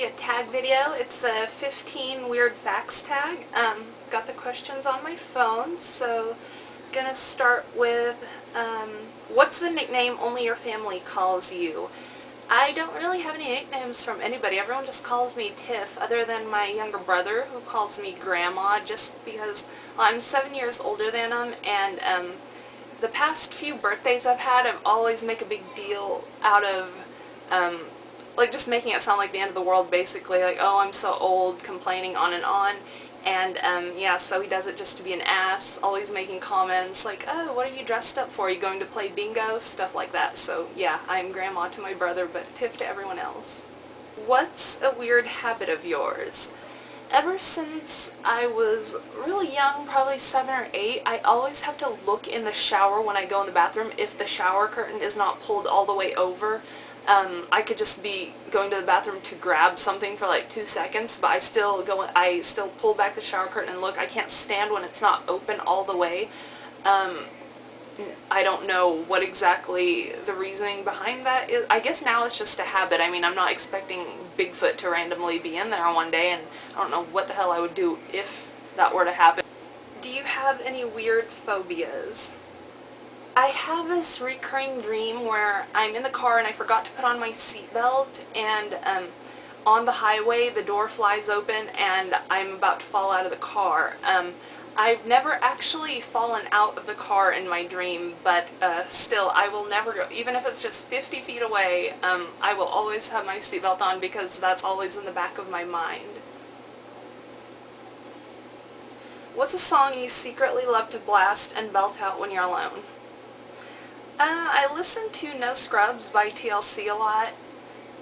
a tag video. It's the 15 weird facts tag. Got the questions on my phone, so gonna start with, what's the nickname only your family calls you? I don't really have any nicknames from anybody. Everyone just calls me Tiff, other than my younger brother, who calls me Grandma, just because, well, I'm 7 years older than him, and the past few birthdays I've had, I've always make a big deal out of, like, just making it sound like the end of the world, basically, like, oh, I'm so old, complaining on, and, yeah, so he does it just to be an ass, always making comments like, oh, what are you dressed up for? Are you going to play bingo? Stuff like that. So, yeah, I'm Grandma to my brother, but Tiff to everyone else. What's a weird habit of yours? Ever since I was really young, probably 7 or 8, I always have to look in the shower when I go in the bathroom if the shower curtain is not pulled all the way over. I could just be going to the bathroom to grab something for like 2 seconds, but I still pull back the shower curtain and look. I can't stand when it's not open all the way. I don't know what exactly the reasoning behind that is. I guess now it's just a habit. I mean, I'm not expecting Bigfoot to randomly be in there one day, and I don't know what the hell I would do if that were to happen. Do you have any weird phobias? I have this recurring dream where I'm in the car and I forgot to put on my seatbelt, and on the highway the door flies open and I'm about to fall out of the car. I've never actually fallen out of the car in my dream, but still, I will never go, even if it's just 50 feet away, I will always have my seatbelt on because that's always in the back of my mind. What's a song you secretly love to blast and belt out when you're alone? I listen to No Scrubs by TLC a lot.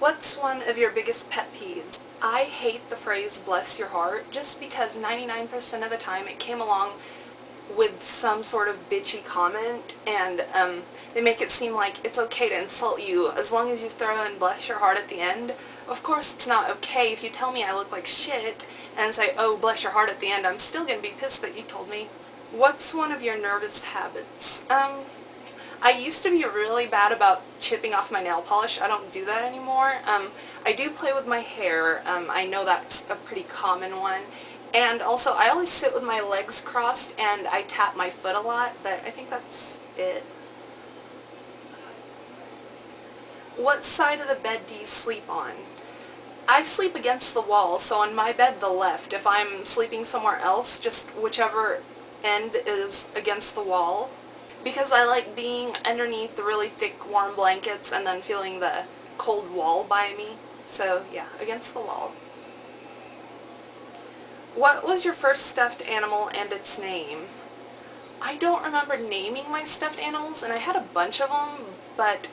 What's one of your biggest pet peeves? I hate the phrase bless your heart just because 99% of the time it came along with some sort of bitchy comment, and they make it seem like it's okay to insult you as long as you throw in bless your heart at the end. Of course it's not okay if you tell me I look like shit and say, oh, bless your heart at the end. I'm still gonna be pissed that you told me. What's one of your nervous habits? I used to be really bad about chipping off my nail polish. I don't do that anymore. I do play with my hair. I know that's a pretty common one. And also, I always sit with my legs crossed and I tap my foot a lot, but I think that's it. What side of the bed do you sleep on? I sleep against the wall, so on my bed, the left. If I'm sleeping somewhere else, just whichever end is against the wall. Because I like being underneath the really thick warm blankets and then feeling the cold wall by me. So yeah, against the wall. What was your first stuffed animal and its name? I don't remember naming my stuffed animals, and I had a bunch of them, but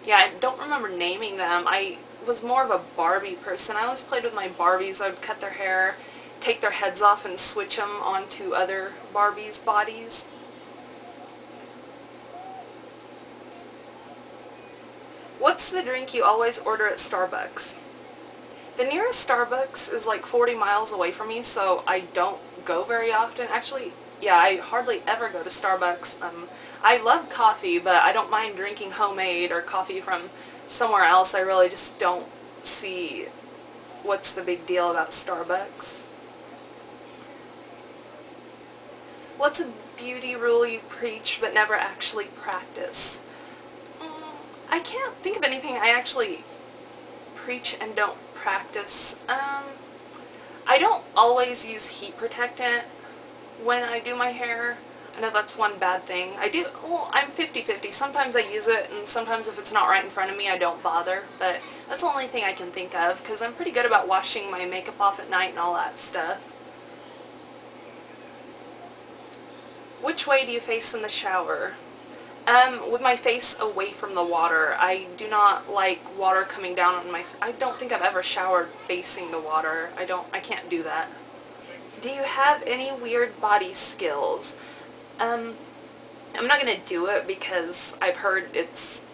yeah, I don't remember naming them. I was more of a Barbie person. I always played with my Barbies. I would cut their hair, take their heads off, and switch them onto other Barbies' bodies. What's the drink you always order at Starbucks? The nearest Starbucks is like 40 miles away from me, so I don't go very often. Actually, yeah, I hardly ever go to Starbucks. I love coffee, but I don't mind drinking homemade or coffee from somewhere else. I really just don't see what's the big deal about Starbucks. What's a beauty rule you preach but never actually practice? I can't think of anything I actually preach and don't practice. I don't always use heat protectant when I do my hair. I know that's one bad thing. I'm 50-50. Sometimes I use it, and sometimes if it's not right in front of me, I don't bother. But that's the only thing I can think of, because I'm pretty good about washing my makeup off at night and all that stuff. Which way do you face in the shower? With my face away from the water. I do not like water coming down on my... I don't think I've ever showered facing the water. I can't do that. Do you have any weird body skills? I'm not gonna do it because I've heard it's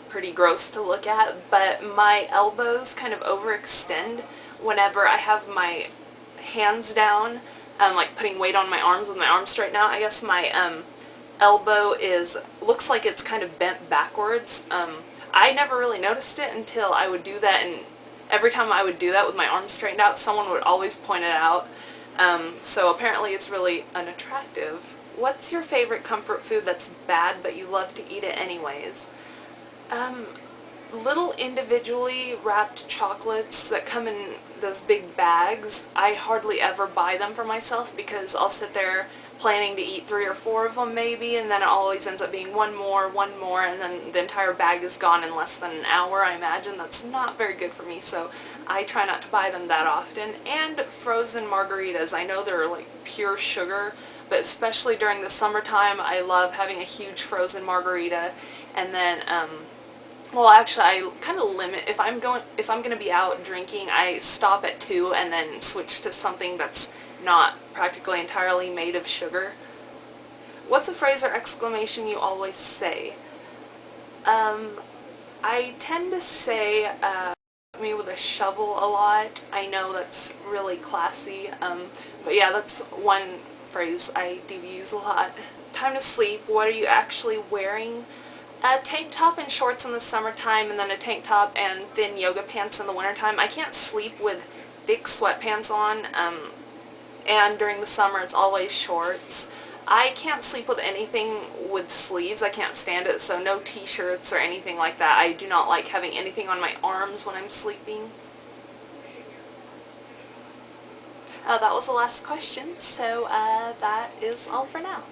pretty gross to look at, but my elbows kind of overextend whenever I have my hands down, like putting weight on my arms with my arms straight out. I guess my, elbow looks like it's kind of bent backwards. I never really noticed it until I would do that and every time I would do that with my arms straightened out, someone would always point it out. So apparently it's really unattractive. What's your favorite comfort food that's bad but you love to eat it anyways? Little individually wrapped chocolates that come in those big bags, I hardly ever buy them for myself because I'll sit there planning to eat 3 or 4 of them maybe, and then it always ends up being one more, and then the entire bag is gone in less than an hour. I imagine that's not very good for me, so I try not to buy them that often. And frozen margaritas, I know they're like pure sugar, but especially during the summertime I love having a huge frozen margarita. And then well, actually, I kind of limit, if I'm going to be out drinking, I stop at 2 and then switch to something that's not practically entirely made of sugar. What's a phrase or exclamation you always say? I tend to say, me with a shovel a lot. I know that's really classy, but yeah, that's one phrase I do use a lot. Time to sleep. What are you actually wearing? A tank top and shorts in the summertime, and then a tank top and thin yoga pants in the wintertime. I can't sleep with thick sweatpants on, and during the summer it's always shorts. I can't sleep with anything with sleeves. I can't stand it, so no t-shirts or anything like that. I do not like having anything on my arms when I'm sleeping. That was the last question, so that is all for now.